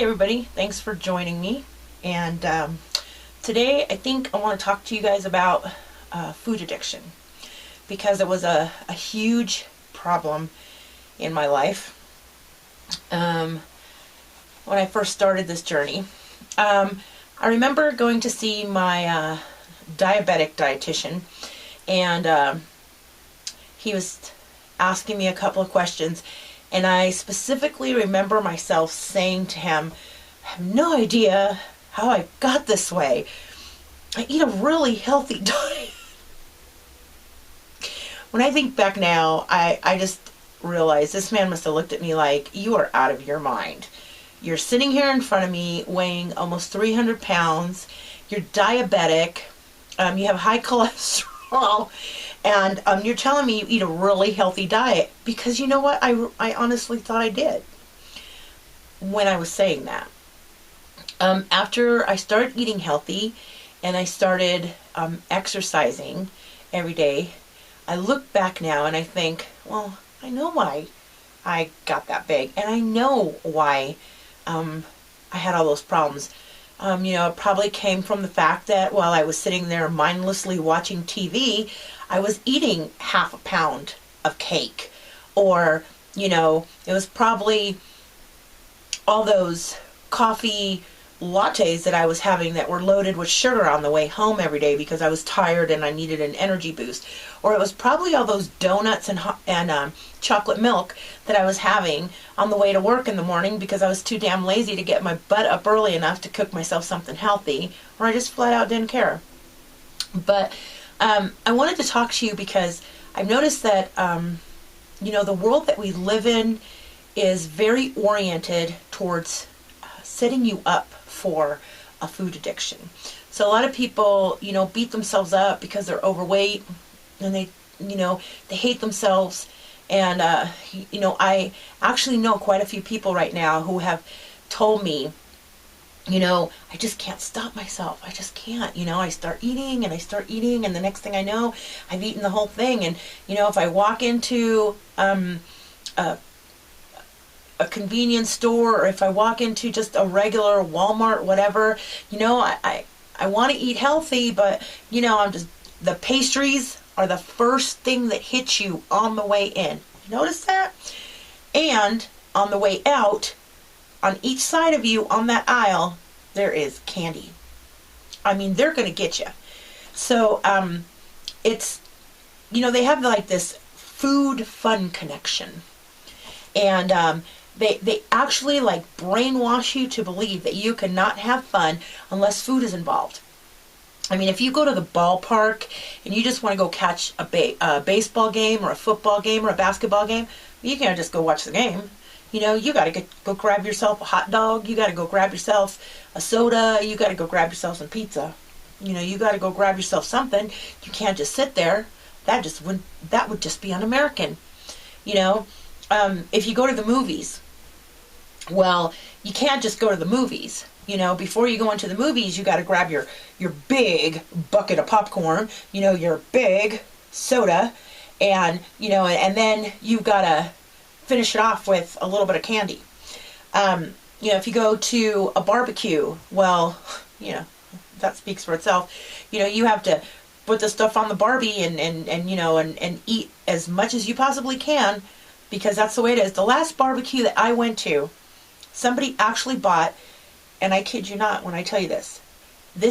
everybody, thanks for joining me. And today I think I want to talk to you guys about food addiction, because it was a huge problem in my life when I first started this journey. I remember going to see my diabetic dietitian, and he was asking me a couple of questions, and I specifically remember myself saying to him, I have no idea how I got this way. I eat a really healthy diet. When I think back now, I just realize this man must have looked at me like, you are out of your mind. You're sitting here in front of me weighing almost 300 pounds. You're diabetic. You have high cholesterol. And you're telling me you eat a really healthy diet, because you know what? I honestly thought I did when I was saying that. After I started eating healthy and I started exercising every day, I look back now and I think, well, I know why I got that big, and I know why I had all those problems. It probably came from the fact that while I was sitting there mindlessly watching TV, I was eating half a pound of cake. Or, it was probably all those coffee lattes that I was having that were loaded with sugar on the way home every day because I was tired and I needed an energy boost. Or it was probably all those donuts and chocolate milk that I was having on the way to work in the morning because I was too damn lazy to get my butt up early enough to cook myself something healthy, or I just flat out didn't care. But I wanted to talk to you because I've noticed that the world that we live in is very oriented towards setting you up for a food addiction. So a lot of people, beat themselves up because they're overweight, and they hate themselves. And, I actually know quite a few people right now who have told me, I just can't stop myself. I just can't. I start eating and I start eating, and the next thing I know, I've eaten the whole thing. And, if I walk into a convenience store, or if I walk into just a regular Walmart, whatever, I want to eat healthy, but, the pastries are the first thing that hits you on the way in. Notice that? And on the way out, on each side of you on that aisle, there is candy. I mean, they're going to get you. So, it's, they have like this food fun connection. And, they actually like brainwash you to believe that you cannot have fun unless food is involved. I mean, if you go to the ballpark and you just want to go catch a baseball game or a football game or a basketball game, you can't just go watch the game. You got to go grab yourself a hot dog. You got to go grab yourself a soda. You got to go grab yourself some pizza. You got to go grab yourself something. You can't just sit there. That would just be un-American. If you go to the movies, well, you can't just go to the movies. Before you go into the movies, you got to grab your big bucket of popcorn, your big soda, and, and then you've got to finish it off with a little bit of candy. If you go to a barbecue, well, that speaks for itself. You have to put the stuff on the Barbie and eat as much as you possibly can, because that's the way it is. The last barbecue that I went to, somebody actually bought, and I kid you not when I tell you this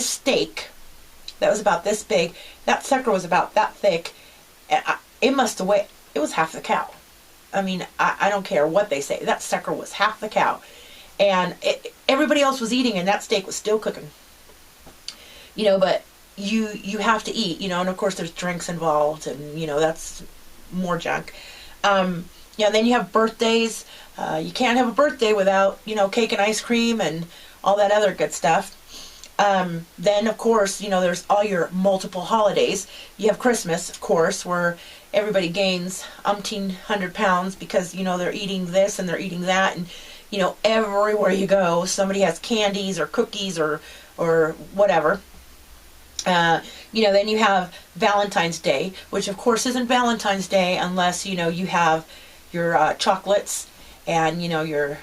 steak that was about this big, that sucker was about that thick, and it must have weighed, it was half the cow. I mean, I don't care what they say, that sucker was half the cow. And everybody else was eating, and that steak was still cooking. But you have to eat, and of course there's drinks involved, and, that's more junk. Then you have birthdays. You can't have a birthday without, cake and ice cream and all that other good stuff. Then, of course, there's all your multiple holidays. You have Christmas, of course, where everybody gains umpteen 100 pounds because, they're eating this and they're eating that. And, everywhere you go, somebody has candies or cookies or whatever. Then you have Valentine's Day, which, of course, isn't Valentine's Day unless, you have your chocolates and, your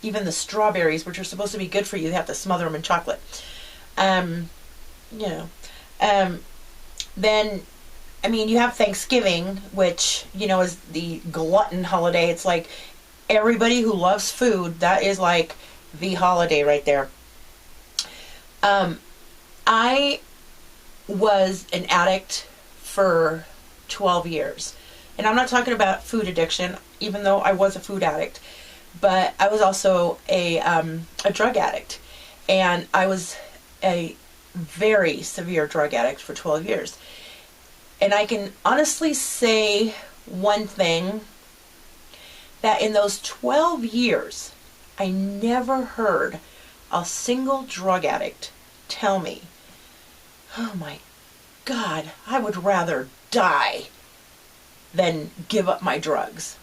even the strawberries, which are supposed to be good for you, they have to smother them in chocolate. You know, then, I mean, you have Thanksgiving, which, you know, is the glutton holiday. It's like everybody who loves food, that is like the holiday right there. I was an addict for 12 years. And I'm not talking about food addiction, even though I was a food addict. But I was also a drug addict. And I was a very severe drug addict for 12 years. And I can honestly say one thing, that in those 12 years, I never heard a single drug addict tell me, oh my God, I would rather die than give up my drugs.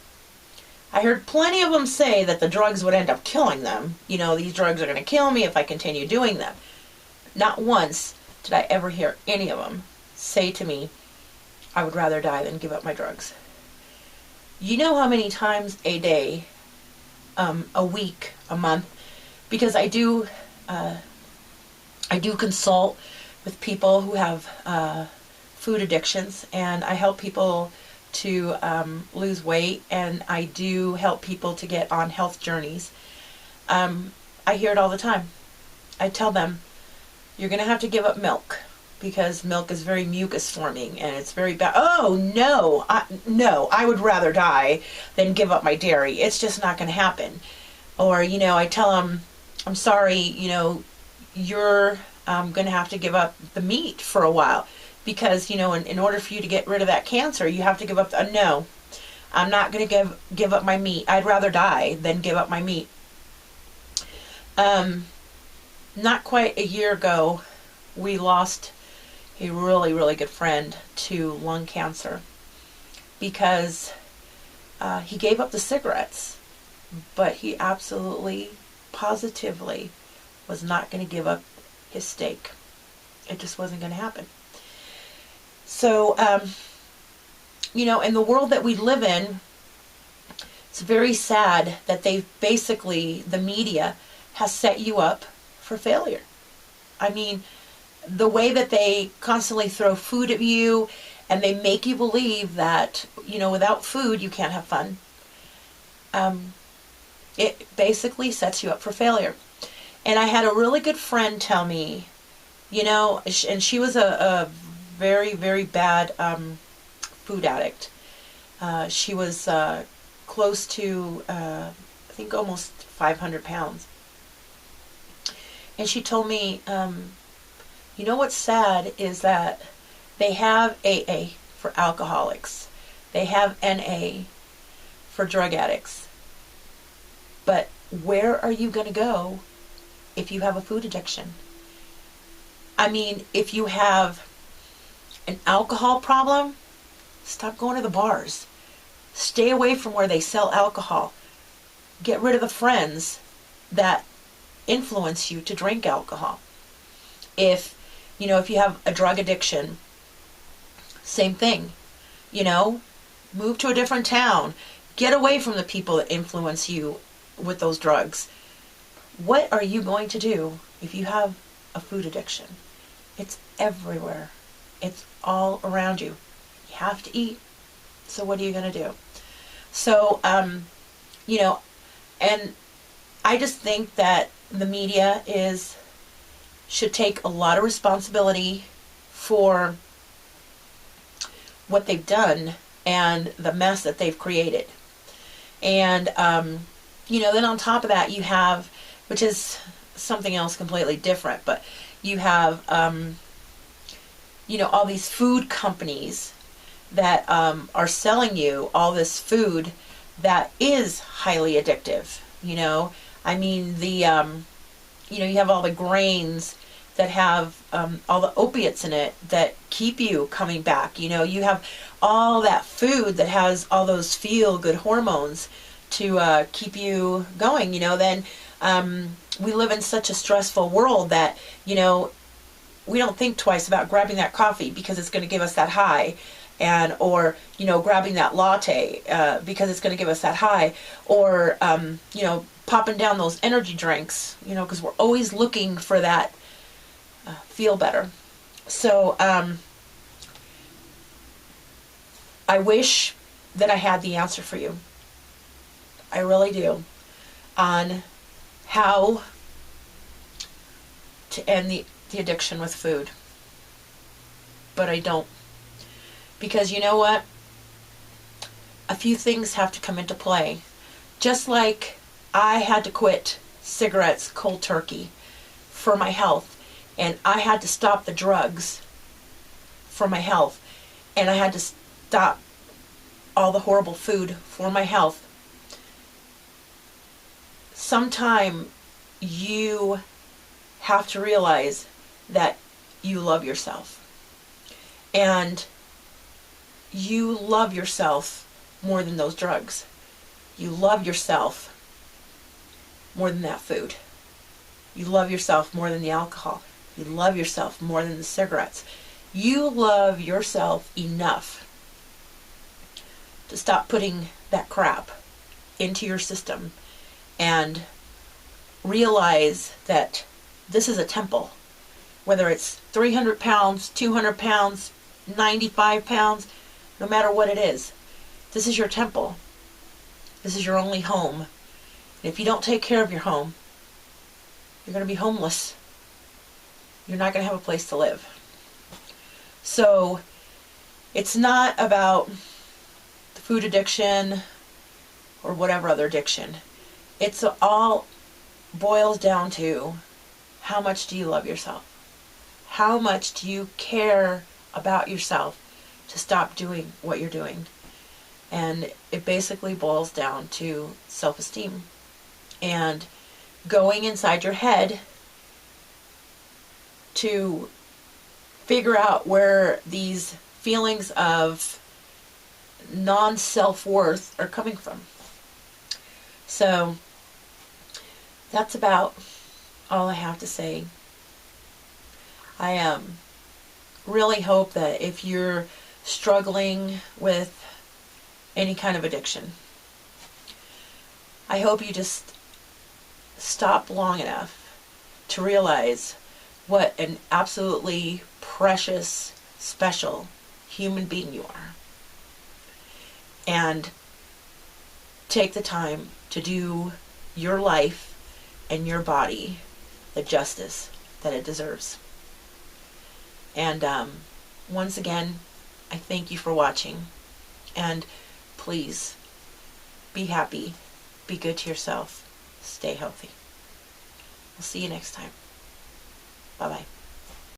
I heard plenty of them say that the drugs would end up killing them. You know, these drugs are going to kill me if I continue doing them. Not once did I ever hear any of them say to me, I would rather die than give up my drugs. You know how many times a day, a week, a month, because I do consult with people who have food addictions, and I help people to lose weight, and I do help people to get on health journeys. I hear it all the time. I tell them, you're going to have to give up milk because milk is very mucus forming and it's very bad. Oh no, I would rather die than give up my dairy. It's just not going to happen. Or, you know, I tell them, I'm sorry, you know, you're going to have to give up the meat for a while because, you know, in order for you to get rid of that cancer, you have to give up. No, I'm not going to give up my meat. I'd rather die than give up my meat. Not quite a year ago, we lost a really, really good friend to lung cancer because he gave up the cigarettes, but he absolutely, positively was not going to give up his steak. It just wasn't going to happen. So, you know, in the world that we live in, it's very sad that the media has set you up for failure. I mean, the way that they constantly throw food at you and they make you believe that, you know, without food you can't have fun. It basically sets you up for failure. And I had a really good friend tell me, you know, and she was a very, very bad food addict. She was close to, I think, almost 500 pounds. And she told me, you know what's sad is that they have AA for alcoholics. They have NA for drug addicts. But where are you going to go if you have a food addiction? I mean, if you have an alcohol problem, stop going to the bars. Stay away from where they sell alcohol. Get rid of the friends that influence you to drink alcohol. If you have a drug addiction, same thing. You know, move to a different town. Get away from the people that influence you with those drugs. What are you going to do if you have a food addiction? It's everywhere. It's all around you. You have to eat. So what are you going to do? So, you know, and I just think that the media should take a lot of responsibility for what they've done and the mess that they've created. And, you know, then on top of that you have, which is something else completely different, but you have, you know, all these food companies that are selling you all this food that is highly addictive. You know, I mean, you know, you have all the grains that have all the opiates in it that keep you coming back. You know, you have all that food that has all those feel-good hormones to keep you going. You know, then we live in such a stressful world that, you know, we don't think twice about grabbing that coffee because it's going to give us that high. and or grabbing that latte because it's going to give us that high, or popping down those energy drinks, because we're always looking for that feel better. So I wish that I had the answer for you. I really do, on how to end the addiction with food. But I don't. Because you know what? A few things have to come into play. Just like I had to quit cigarettes cold turkey for my health, and I had to stop the drugs for my health, and I had to stop all the horrible food for my health. Sometime you have to realize that you love yourself. And you love yourself more than those drugs. You love yourself more than that food. You love yourself more than the alcohol. You love yourself more than the cigarettes. You love yourself enough to stop putting that crap into your system and realize that this is a temple. Whether it's 300 pounds, 200 pounds, 95 pounds, no matter what it is, this is your temple. This is your only home. And if you don't take care of your home, you're going to be homeless. You're not going to have a place to live. So it's not about the food addiction or whatever other addiction. It's all boils down to, how much do you love yourself? How much do you care about yourself to stop doing what you're doing? And it basically boils down to self-esteem and going inside your head to figure out where these feelings of non-self-worth are coming from. So that's about all I have to say. I really hope that if you're struggling with any kind of addiction, I hope you just stop long enough to realize what an absolutely precious, special human being you are, and take the time to do your life and your body the justice that it deserves. And once again, I thank you for watching, and please be happy, be good to yourself, stay healthy. We'll see you next time. Bye-bye.